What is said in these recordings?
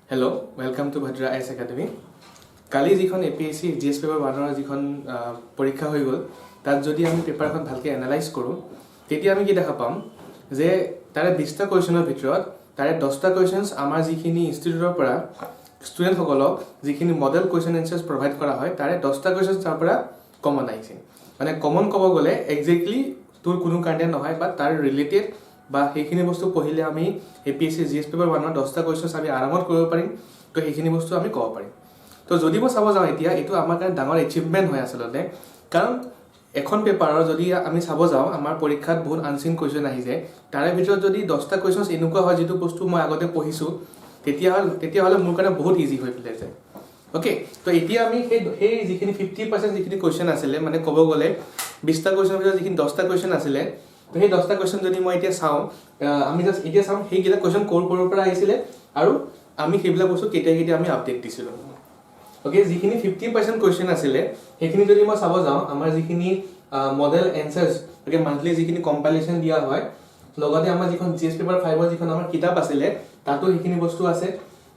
Hello, welcome to Bhadra IAS Academy. কালি যিখন APSC GS paper 1 যিখন পৰীক্ষা হৈ গ'ল তাত যদি আমি পেপাৰখন ভালকৈ এনালাইজ কৰোঁ তেতিয়া আমি কি দেখা পাম যে তাৰে 20টা কোৱেশ্যনৰ ভিতৰত তাৰে 10টা কোৱেশ্যনছ আমাৰ যিখিনি ইনষ্টিটিউটৰ পৰা ষ্টুডেণ্টসকলক যিখিনি মডেল কোৱেশ্যন এনচাৰ্ছ প্ৰভাইড কৰা হয় তাৰে 10টা কোৱেশ্যনছ তাৰ পৰা কমন আহিছে মানে কমন ক'ব গ'লে এক্সেক্টলি তোৰ কোনো কাৰণে নহয় বা তাৰ ৰিলেটেড বা সেইখিনি বস্তু পঢ়িলে আমি APSC GS পেপাৰ 1 10টা কোৱেশ্যনছ আমি আৰামত কৰিব পাৰিম তো সেইখিনি বস্তু আমি ক'ব পাৰিম তো যদি মই চাব যাওঁ এতিয়া এইটো আমাৰ কাৰণে ডাঙৰ এচিভমেণ্ট হয় আচলতে কাৰণ এখন পেপাৰৰ যদি আমি চাব যাওঁ আমাৰ পৰীক্ষাত বহুত আনচিন কোৱেশ্যন আহি যায় তাৰে ভিতৰত যদি 10টা কোৱেশ্যনছ এনেকুৱা হয় যিটো বস্তু মই আগতে পঢ়িছোঁ তেতিয়াহ'লে মোৰ কাৰণে বহুত ইজি হৈ পেলাই যায় অ'কে তো এতিয়া আমি সেই যিখিনি 50% যিখিনি কোৱেশ্যন আছিলে মানে ক'ব গ'লে 20টা কোৱেশ্যনৰ ভিতৰত যিখিনি 10টা কোৱেশ্যন আছিলে তো সেই 10টা কোৱেশ্যন যদি মই এতিয়া চাওঁ আমি জাষ্ট এতিয়া চাম সেইকেইটা কোৱেশ্যন ক'ৰ পৰা আহিছিলে আৰু আমি সেইবিলাক বস্তু কেতিয়া আমি আপডেট দিছিলোঁ ওকে যিখিনি 50% কোৱেশ্যন আছিলে সেইখিনি যদি মই চাব যাওঁ আমাৰ যিখিনি মডেল এনচাৰ্ছ ওকে মান্থলি যিখিনি কম্পাইলেশ্যন দিয়া হয় লগতে আমাৰ যিখন GS পেপাৰ 5 ৰ যিখন আমাৰ কিতাপ আছিলে তাতো সেইখিনি বস্তু আছে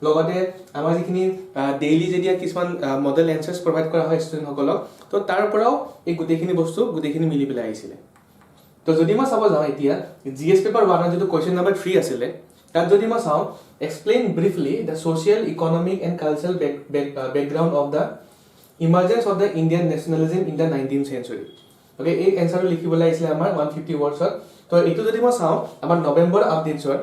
লগতে আমাৰ যিখিনি ডেইলি যেতিয়া কিছুমান মডেল এনচাৰ্ছ প্ৰভাইড কৰা হয় ষ্টুডেণ্টসকলক তো তাৰ পৰাও এই গোটেইখিনি মিলি পেলাই আহিছিলে তো যদি মই চাব যাওঁ এতিয়া GS পেপাৰ 1 ৰ যিটো কোৱেশ্যন নম্বৰ 3 আছিলে তাত যদি মই চাওঁ explain briefly the social economic and cultural background of the emergence of the Indian nationalism in the 19th century okay এই এনসারটো লিখিবলৈ আহিছিলে আমাৰ 150 ওয়াৰ্ডছত তো এইটো যদি মই চাওঁ আমাৰ নৱেম্বৰ আপডেটছৰ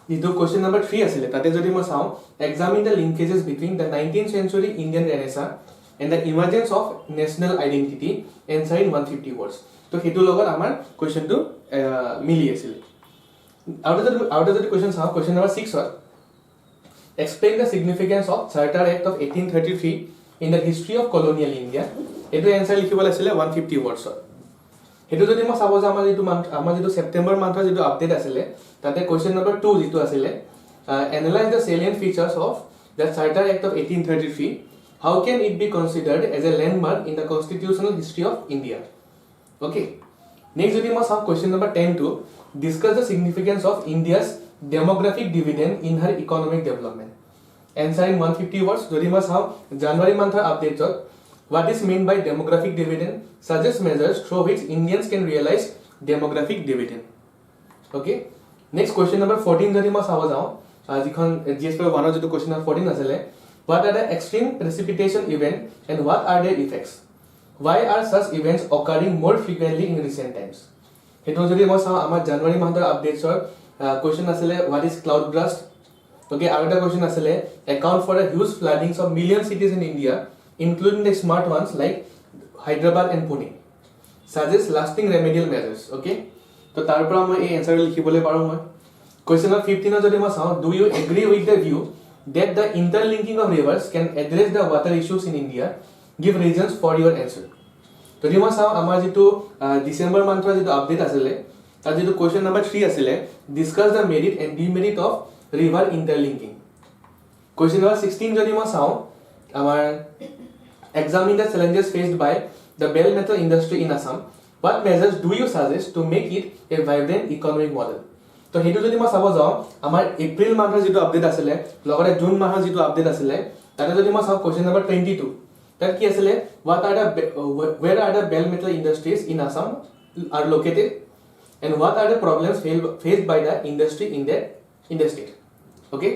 যিটো কোৱেশ্যন নম্বৰ 3 আছিলে তাতে যদি মই চাওঁ examine the linkages between the 19th century Indian Renaissance and the emergence of national identity answer in 150 words তো হেতু লগত আমাৰ কোৱেশ্যনটো মিলি আছিল Out of the question saw question number 6 was explain the significance of Charter Act of 1833 in the history of colonial India. Etu answer likhibole asile 150 words. Etu jodi ma sabo je amar jitu September month jitu update asile tate question number 2 jitu asile analyze the salient features of the Charter Act of 1833. How can it be considered as a landmark in the constitutional history of India? Okay. Next jodi ma saw question number 10 to discuss the significance of India's demographic dividend in her economic development. Answer in 150 words. Jodi ma saw January month update what is meant by demographic dividend? Suggest measures through which Indians can realize demographic dividend. Okay. Next question number 14 jodi ma saw jao jikhon GS paper 1 jitu question number 14 asile what are the extreme precipitation event and what are their effects? Why are such events occurring more frequently in recent times? Hetu jodi moi saw amar January month updates question asile what is cloud burst okay aru eta question asile account for a huge floodings of million cities in India including the smart ones like Hyderabad and Pune suggest lasting remedial measures okay to tar pora moi ei answer likhibole paru moi question number 15 jodi moi saw do you agree with the view that the interlinking of rivers can address the water issues in India give reasons for your answer যদি মই চাওঁ আমাৰ যিটো ডিসেম্বৰ মান্থৰ যিটো update আছিলে তাৰ যিটো question number 3 আছিলে discuss the merit and demerit of river interlinking question number 16 যদি মই চাওঁ আমাৰ examine the challenges faced by the bell metal industry in Assam what measures do you suggest to make it a vibrant economic model তো হেতু যদি মই চাব যাওঁ আমাৰ এপ্ৰিল মান্থৰ যিটো আপডেট আছিলে লগতে জুন মাহৰ যিটো আপডেট আছিলে তাতে যদি মই চাওঁ কোৱেশ্যন নম্বৰ 22 that কি asile where are the bell metal industries in Assam are located and what are the problems faced by the industry in the state okay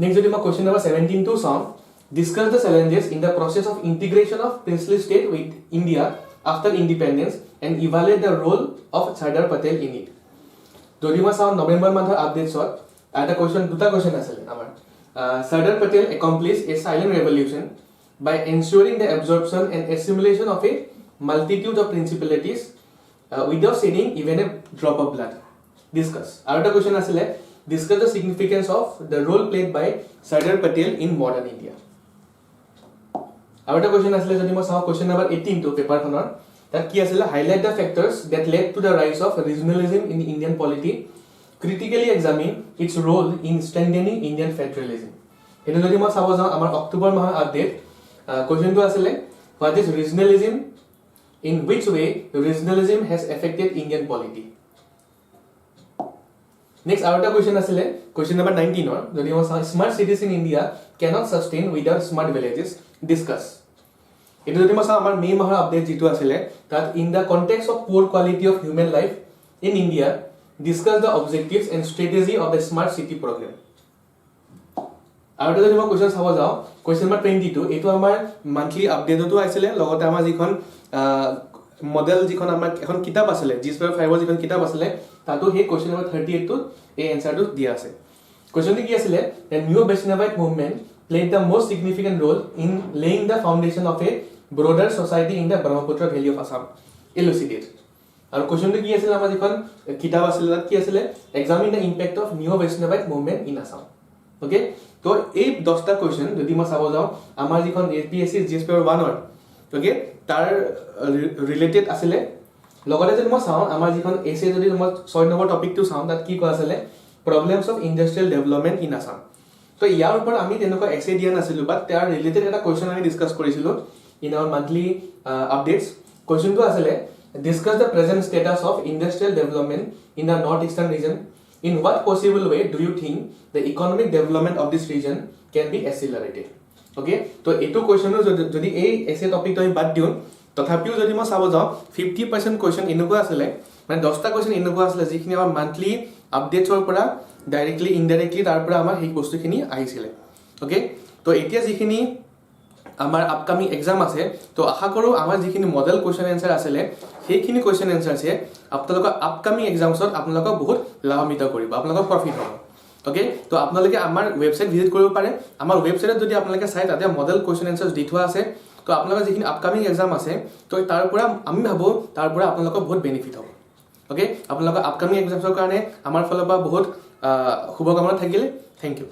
next jodi ma question number 17 to sound discuss the challenges in the process of integration of princely state with India after independence and evaluate the role of Sardar Patel in it jodi ma sound November month updates eta question duta question asile amar Sardar Patel accomplished a silent revolution by ensuring the absorption and assimilation of a multitude of principalities without shedding even a drop of blood. Discuss. Another question asile discuss the significance of the role played by Sardar Patel in modern India. Another question asile jodi moi saw question number 18 to paper khonor that ki asile highlight the factors that led to the rise of regionalism in Indian polity, critically examine its role in strengthening Indian federalism. Etu jodi moi sabo jao amar October mahar update question to asile what is regionalism in which way regionalism has affected Indian polity next আৰু এটা question আছিলে question number 19 যদি মই চাওঁ smart cities in India cannot sustain without smart villages discuss এইটো যদি মই চাওঁ আমাৰ মে মাহৰ আপডেট যিটো আছিলে তাত in the context of poor quality of human life in India discuss the objectives and strategy of the smart city programme আৰু এটা যদি মই কুৱেশ্যন চাব যাওঁ কুৱেশ্যন নম্বৰ 22 এইটো আমাৰ মান্থলি আপডেটতো আছিলে লগতে আমাৰ যিখন মডেল যিখন আমাৰ এখন কিতাপ আছিলে GS5 5 যিখন কিতাপ আছিলে তাতো সেই কুৱেশ্যন নম্বৰ 38 টো এই এনসাৰটো দিয়া আছে কুৱেশ্যনটো কি আছিলে the new Vaishnavite movement played the most significant role in laying the foundation of a broader society in the Brahmaputra Valley of Assam elucidate আৰু কুৱেশ্যনটো কি আছিল আমাৰ যিখন কিতাপ আছিলে তাত কি আছিলে examine the impact of new Vaishnavite movement in Assam okay তো এই 10টা কুৱেশ্যন যদি মই চাব যাওঁ আমাৰ যিখন APSC GS পেপাৰ 1 ওকে তাৰ ৰিলেটেড আছিলে লগতে যদি মই চাওঁ আমাৰ যিখন এসে যদি মই 6 নম্বৰ টপিকটো চাওঁ তাত কি কোৱা আছিলে problems of industrial development in Assam তো ইয়াৰ ওপৰত আমি তেনেকুৱা এসে দিয়া নাছিলো বাট তাৰ ৰিলেটেড এটা কুৱেশ্যন আমি ডিসকাস কৰিছিলো ইন আवर মান্থলি আপডেটস কুৱেশ্যনটো আছিলে discuss the present status of industrial development in the northeastern region in what possible way do you think the economic development of this region can be accelerated okay তো এটো question যদি এই এসে টপিকটো আমি বাদ দিও তথাপিও যদি মই চাব যাওঁ 50% কোৱেশ্যন এনেকুৱা আছিলে মানে 10টা কোৱেশ্যন এনেকুৱা আছিলে যিখিনি আমাৰ মান্থলি আপডেটছৰ পৰা ডাইৰেক্টলি ইনডাইৰেক্টলি তাৰ পৰা আমাৰ এই বস্তুখিনি আহিছিলে ওকে তো এতিয়া যিখিনি আমাৰ আপকামিং এক্সাম আছে তো আশা কৰো আমাৰ যিখিনি মডেল কোৱেশ্যন এনসাৰ আছিলে সেইখিনি কোৱেশ্যন এনসাৰছে আপোনালোকৰ আপকামিং এক্সামছত আপোনালোকক বহুত লাভান্বিত কৰিব আপোনালোকৰ প্ৰফিট হ'ব ওকে তো আপোনালোকে আমাৰ ওয়েবসাইট ভিজিট কৰিব পাৰে আমাৰ ওয়েবসাইটত যদি আপোনালোকে চাই তাতে মডেল কোৱেশ্যন এনসাৰছ দি থোৱা আছে তো আপোনালোকৰ যিখিনি আপকামিং এক্সাম আছে তো তাৰ পৰা আমি ভাবো তাৰ পৰা আপোনালোকৰ বহুত বেনিফিট হ'ব ওকে আপোনালোকৰ আপকামিং এক্সামছৰ কাৰণে আমাৰ ফালৰ পৰা বহুত শুভকামনা থাকিলে থ্যাংক ইউ